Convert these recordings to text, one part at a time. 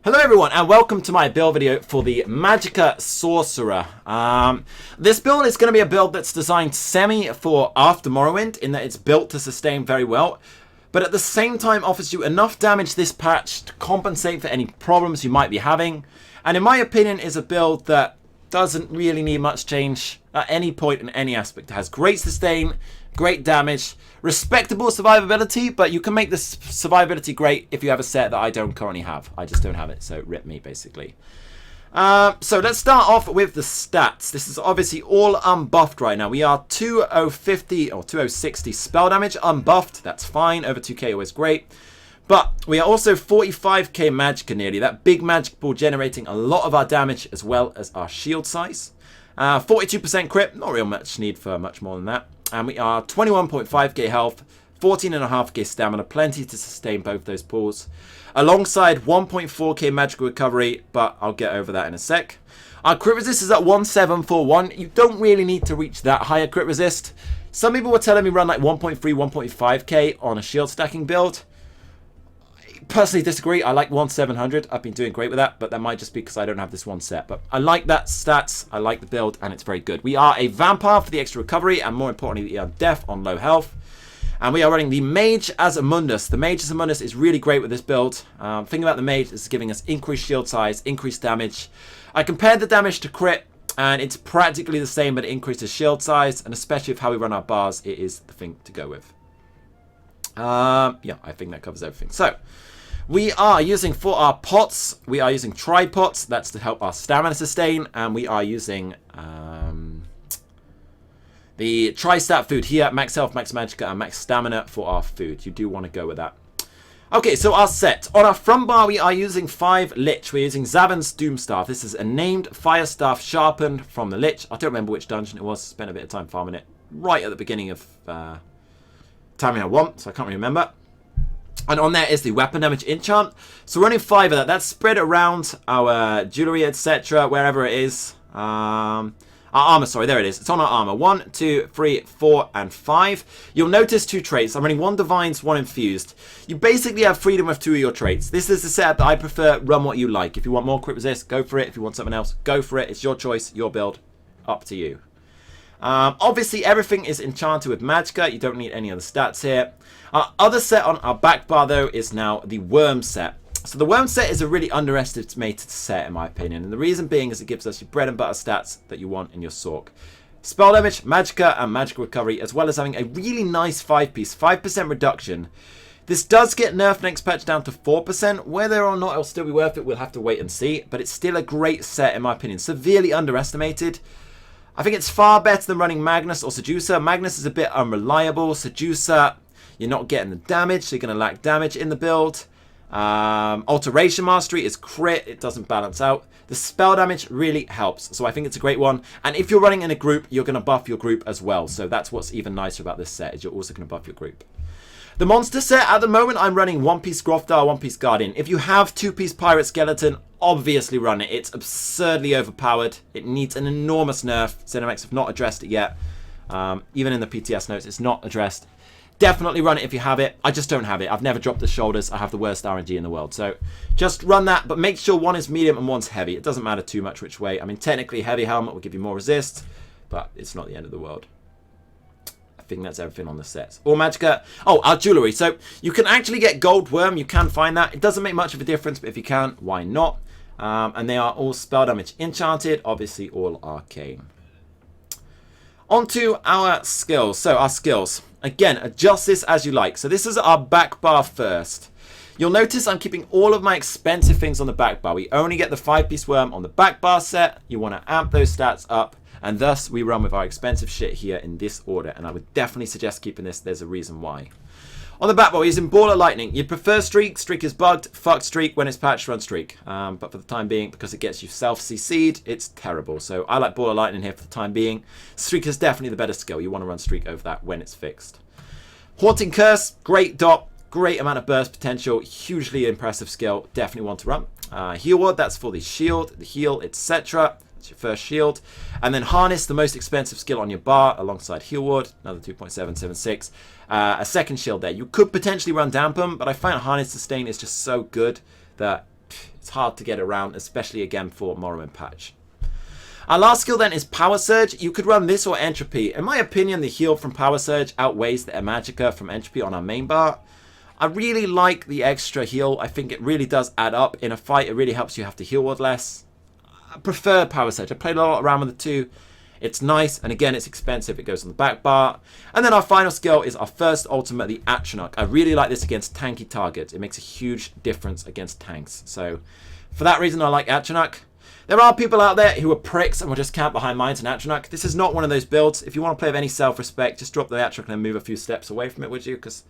Hello everyone and welcome to my build video for the Magicka Sorcerer. This build is going to be a build that's designed semi for after Morrowind in that it's built to sustain very well, but at the same time offers you enough damage this patch to compensate for any problems you might be having, and in my opinion is a build that doesn't really need much change at any point in any aspect. It has great sustain, great damage, respectable survivability, but you can make this survivability great if you have a set that I don't currently have. I just don't have it, so rip me, basically. So let's start off with the stats. This is obviously all unbuffed right now. We are 2050 or 2060 spell damage unbuffed. That's fine. Over 2k always great. But we are also 45k Magicka nearly. That big magic ball generating a lot of our damage as well as our shield size. 42% crit. Not real much need for much more than that. And we are 21.5k health, 14.5k stamina, plenty to sustain both those pulls. Alongside 1.4k magical recovery, but I'll get over that in a sec. Our crit resist is at 1741. You don't really need to reach that higher crit resist. Some people were telling me run like 1.3, 1.5k on a shield stacking build. Personally disagree. I like 1700. I've been doing great with that, but that might just be because I don't have this one set. But I like that stats, I like the build, and it's very good. We are a vampire for the extra recovery, and more importantly, we are deaf on low health. And we are running the Mage as a Mundus. The Mage as a Mundus is really great with this build. Thing about the Mage is giving us increased shield size, increased damage. I compared the damage to crit, and it's practically the same, but it increases shield size, and especially with how we run our bars, it is the thing to go with. Yeah, I think that covers everything. So, we are using, for our pots, we are using tri-pots. That's to help our stamina sustain. And we are using the tri-stat food here. Max health, max magicka, and max stamina for our food. You do want to go with that. Okay, so our set. On our front bar, we are using 5 Lich. We're using Zavan's Doomstaff. This is a named fire staff sharpened from the Lich. I don't remember which dungeon it was. Spent a bit of time farming it right at the beginning of Tamriel 1, so I can't really remember. And on there is the weapon damage enchant. So running 5 of that. That's spread around our jewelry, etc. Wherever it is. Our armor, sorry, there it is. It's on our armor. 1, 2, 3, 4, and 5. You'll notice 2 traits. I'm running 1 divines, 1 infused. You basically have freedom with 2 of your traits. This is the setup that I prefer. Run what you like. If you want more crit resist, go for it. If you want something else, go for it. It's your choice, your build. Up to you. Obviously, everything is enchanted with Magicka. You don't need any other stats here. Our other set on our back bar, though, is now the Worm set. So the Worm set is a really underestimated set, in my opinion. And the reason being is it gives us your bread and butter stats that you want in your Sorc. Spell damage, Magicka, and magical recovery, as well as having a really nice 5-piece, 5% reduction. This does get nerfed next patch down to 4%. Whether or not it'll still be worth it, we'll have to wait and see. But it's still a great set, in my opinion. Severely underestimated. I think it's far better than running Magnus or Seducer. Magnus is a bit unreliable. Seducer, you're not getting the damage, so you're going to lack damage in the build. Alteration Mastery is crit. It doesn't balance out. The spell damage really helps, so I think it's a great one. And if you're running in a group, you're going to buff your group as well. So that's what's even nicer about this set, is you're also going to buff your group. The monster set, at the moment, I'm running 1-piece Grofdar, 1-piece Guardian. If you have 2-piece Pirate Skeleton, obviously run it. It's absurdly overpowered. It needs an enormous nerf. Cinematics have not addressed it yet. Even in the PTS notes, it's not addressed. Definitely run it if you have it. I just don't have it. I've never dropped the shoulders. I have the worst RNG in the world. So just run that, but make sure one is medium and one's heavy. It doesn't matter too much which way. I mean, technically, heavy helmet will give you more resist, but it's not the end of the world. I think that's everything on the sets. Or Magicka. Oh, our jewelry. So you can actually get gold worm. You can find that. It doesn't make much of a difference, but if you can, why not? And they are all spell damage enchanted. Obviously, all arcane. Onto our skills. So our skills. Again, adjust this as you like. So this is our back bar first. You'll notice I'm keeping all of my expensive things on the back bar. We only get the 5-piece worm on the back bar set. You want to amp those stats up. And thus, we run with our expensive shit here in this order. And I would definitely suggest keeping this. There's a reason why. On the back bar, we're using Ball of Lightning. You'd prefer Streak. Streak is bugged. Fuck Streak. When it's patched, run Streak. But for the time being, because it gets you self-CC'd, it's terrible. So I like Ball of Lightning here for the time being. Streak is definitely the better skill. You want to run Streak over that when it's fixed. Haunting Curse, great dot. Great amount of burst potential. Hugely impressive skill. Definitely want to run. Heal Ward, that's for the shield, the heal, etc. That's your first shield. And then Harness, the most expensive skill on your bar, alongside Heal Ward, another 2.776. A second shield there. You could potentially run Dampen, but I find Harness Sustain is just so good that it's hard to get around, especially again for Morrowind patch. Our last skill then is Power Surge. You could run this or Entropy. In my opinion, the heal from Power Surge outweighs the Magicka from Entropy on our main bar. I really like the extra heal. I think it really does add up. In a fight, it really helps you have to heal with less. I prefer Power Surge. I played a lot around with the two. It's nice, and again, it's expensive. It goes on the back bar. And then our final skill is our first ultimate, the Atronach. I really like this against tanky targets. It makes a huge difference against tanks. So for that reason, I like Atronach. There are people out there who are pricks and will just camp behind mines and Atronach. This is not one of those builds. If you want to play with any self-respect, just drop the Atronach and then move a few steps away from it, would you? Because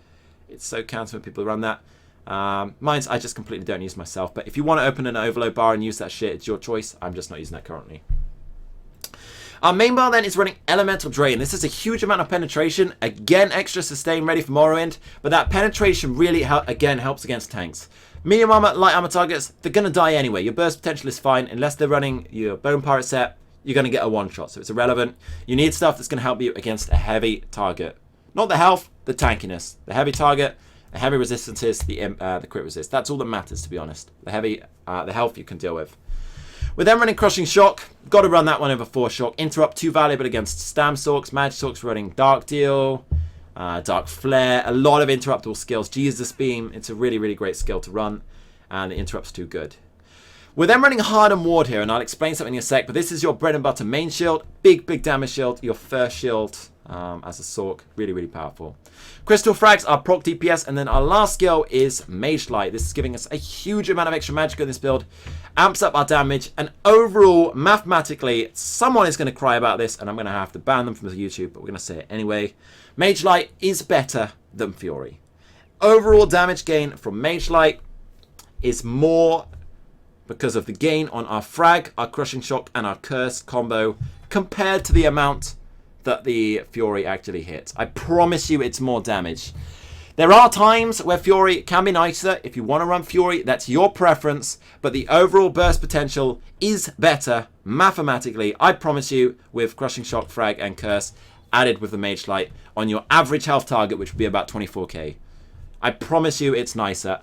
it's so counter when people run that. Mines, I just completely don't use myself. But if you want to open an overload bar and use that shit, it's your choice. I'm just not using that currently. Our main bar then is running Elemental Drain. This is a huge amount of penetration. Again, extra sustain ready for Morrowind. But that penetration really, again, helps against tanks. Medium armor, light armor targets, they're going to die anyway. Your burst potential is fine. Unless they're running your Bone Pirate set, you're going to get a one-shot. So it's irrelevant. You need stuff that's going to help you against a heavy target. Not the health, the tankiness. The heavy target, the heavy resistances, the crit resist. That's all that matters, to be honest. The health you can deal with. We're then running Crushing Shock. Got to run that one over 4 Shock. Interrupt, too valuable against Stamsorks. Magicka running Dark Deal. Dark Flare, a lot of interruptible skills. Jesus Beam, it's a really, really great skill to run, and the interrupt's too good. We're then running Hardened Ward here, and I'll explain something in a sec, but this is your bread and butter main shield. Big, big damage shield, your first shield as a Sorc. Really, really powerful. Crystal Frags are proc DPS, and then our last skill is Mage Light. This is giving us a huge amount of extra Magicka in this build. Amps up our damage, and overall, mathematically, someone is going to cry about this, and I'm going to have to ban them from the YouTube, but we're going to say it anyway. Mage Light is better than Fury. Overall damage gain from Mage Light is more because of the gain on our Frag, our Crushing Shock, and our Curse combo compared to the amount that the Fury actually hits. I promise you it's more damage. There are times where Fury can be nicer. If you want to run Fury, that's your preference, but the overall burst potential is better mathematically, I promise you, with Crushing Shock, Frag, and Curse added with the Mage Light on your average health target, which would be about 24k. I promise you it's nicer.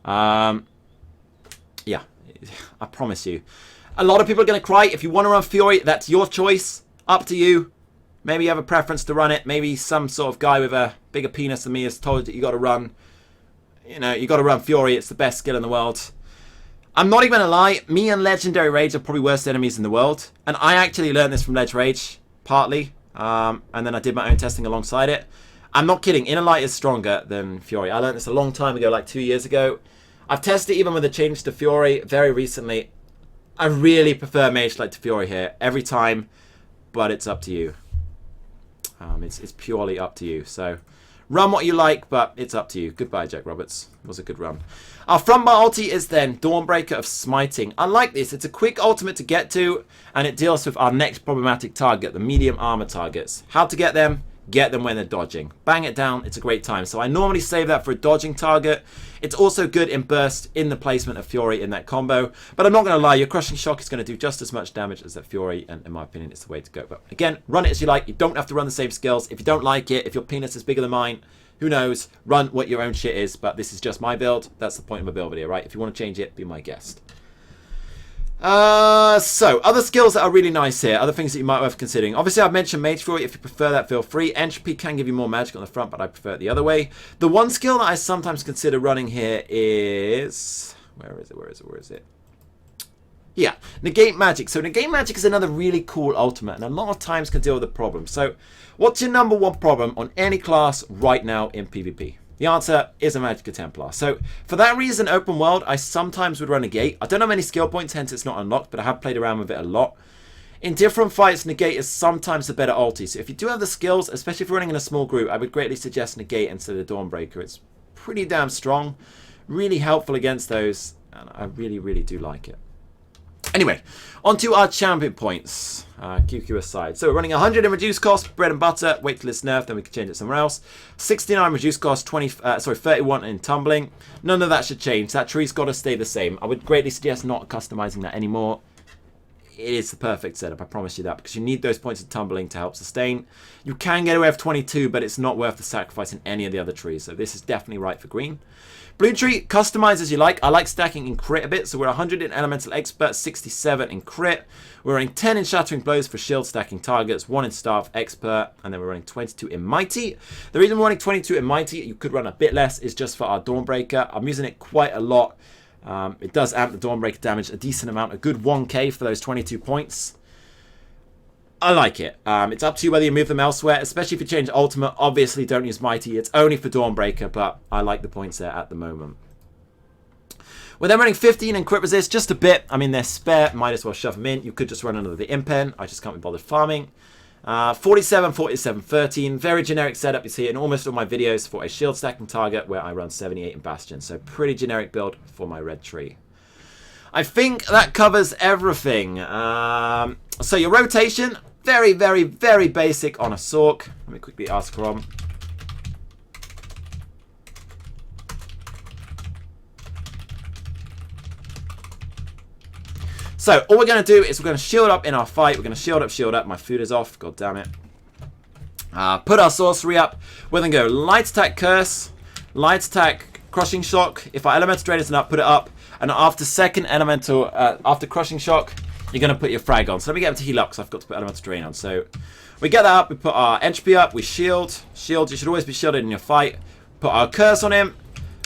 Yeah, I promise you. A lot of people are going to cry. If you want to run Fury, that's your choice. Up to you. Maybe you have a preference to run it. Maybe some sort of guy with a bigger penis than me has told you that you got to run. You know, you got to run Fury. It's the best skill in the world. I'm not even going to lie. Me and Legendary Rage are probably worst enemies in the world. And I actually learned this from Ledge Rage, partly. And then I did my own testing alongside it. I'm not kidding. Inner Light is stronger than Fury. I learned this a long time ago, like 2 years ago. I've tested it even with the change to Fury very recently. I really prefer Mage Light to Fury here every time, but it's up to you. It's purely up to you. So run what you like, but it's up to you. Goodbye, Jack Roberts. It was a good run. Our front bar ulti is then Dawnbreaker of Smiting. I like this. It's a quick ultimate to get to, and it deals with our next problematic target, the medium armor targets. How to get them? Get them when they're dodging. Bang it down. It's a great time. So I normally save that for a dodging target. It's also good in burst in the placement of Fury in that combo. But I'm not going to lie, your Crushing Shock is going to do just as much damage as that Fury. And in my opinion, it's the way to go. But again, run it as you like. You don't have to run the same skills. If you don't like it, if your penis is bigger than mine, who knows? Run what your own shit is. But this is just my build. That's the point of a build video, right? If you want to change it, be my guest. So, other skills that are really nice here, other things that you might be worth considering. Obviously, I've mentioned Mage Fury. If you prefer that, feel free. Entropy can give you more magic on the front, but I prefer it the other way. The one skill that I sometimes consider running here is... Where is it? Yeah, Negate Magic. So, Negate Magic is another really cool ultimate, and a lot of times can deal with the problem. So, what's your number one problem on any class right now in PvP? The answer is a Magicka Templar. So, for that reason, open world, I sometimes would run Negate. I don't have many skill points, hence it's not unlocked, but I have played around with it a lot. In different fights, Negate is sometimes the better ulti. So, if you do have the skills, especially if you're running in a small group, I would greatly suggest Negate instead of Dawnbreaker. It's pretty damn strong, really helpful against those, and I really, really do like it. Anyway, on to our champion points. QQ aside. So we're running 100 in reduced cost, bread and butter. Wait till it's nerfed, then we can change it somewhere else. 69 reduced cost, 31 in tumbling. None of that should change. That tree's got to stay the same. I would greatly suggest not customizing that anymore. It is the perfect setup, I promise you that, because you need those points of tumbling to help sustain. You can get away with 22, but it's not worth the sacrifice in any of the other trees. So this is definitely right for green. Blue tree, customize as you like. I like stacking in crit a bit, so we're 100 in Elemental Expert, 67 in crit. We're running 10 in Shattering Blows for shield stacking targets, 1 in Staff Expert, and then we're running 22 in Mighty. The reason we're running 22 in Mighty, you could run a bit less, is just for our Dawnbreaker. I'm using it quite a lot. It does amp the Dawnbreaker damage a decent amount, a good 1k for those 22 points. I like it. It's up to you whether you move them elsewhere, especially if you change Ultimate. Obviously, don't use Mighty. It's only for Dawnbreaker, but I like the points there at the moment. We're then running 15 in Crit Resist, just a bit. I mean, they're spare. Might as well shove them in. You could just run another Impen. I just can't be bothered farming. 47, 47, 13. Very generic setup you see in almost all my videos for a shield stacking target where I run 78 in Bastion. So pretty generic build for my red tree. I think that covers everything. So your rotation, very, very, very basic on a Sorc. Let me quickly ask Rom. So all we're going to do is we're going to shield up in our fight. We're going to shield up. My food is off. God damn it. Put our sorcery up. We're going to go light attack curse, light attack crushing shock. If our elemental drain isn't up, put it up. And after second elemental, after crushing shock, you're going to put your frag on. So let me get him to heal up because I've got to put elemental drain on. So we get that up. We put our entropy up. We shield. Shield. You should always be shielded in your fight. Put our curse on him.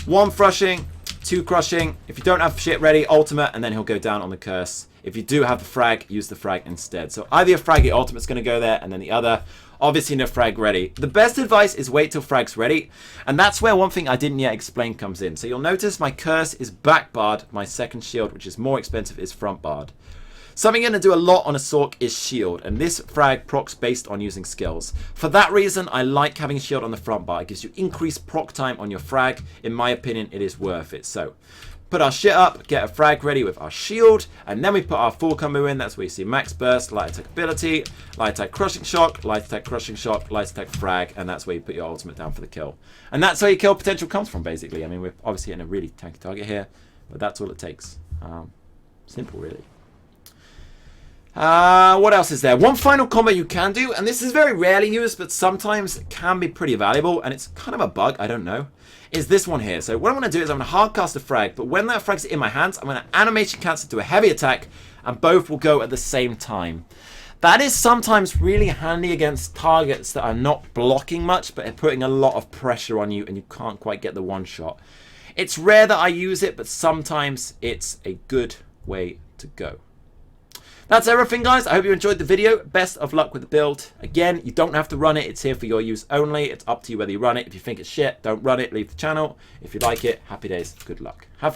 1 crushing, 2 crushing. If you don't have shit ready, ultimate, and then he'll go down on the curse. If you do have the frag, use the frag instead. So either your frag, your ultimate's going to go there, and then the other, obviously no frag ready. The best advice is wait till frag's ready, and that's where one thing I didn't yet explain comes in. So you'll notice my curse is back barred, my second shield, which is more expensive, is front barred. Something you're going to do a lot on a Sorc is shield, and this frag procs based on using skills. For that reason, I like having a shield on the front bar. It gives you increased proc time on your frag. In my opinion, it is worth it. So put our shit up, get a frag ready with our shield, and then we put our full combo in. That's where you see max burst, light attack ability, light attack crushing shock, light attack crushing shock, light attack frag, and that's where you put your ultimate down for the kill. And that's where your kill potential comes from, basically. I mean, we're obviously hitting a really tanky target here, but that's all it takes. Simple, really. What else is there? One final combo you can do, and this is very rarely used, but sometimes it can be pretty valuable, and it's kind of a bug, I don't know, is this one here. So what I'm going to do is I'm going to hard cast a frag, but when that frag's in my hands, I'm going to animation cancel to a heavy attack, and both will go at the same time. That is sometimes really handy against targets that are not blocking much, but are putting a lot of pressure on you, and you can't quite get the one shot. It's rare that I use it, but sometimes it's a good way to go. That's everything, guys. I hope you enjoyed the video. Best of luck with the build. Again, you don't have to run it. It's here for your use only. It's up to you whether you run it. If you think it's shit, don't run it. Leave the channel. If you like it, happy days. Good luck. Have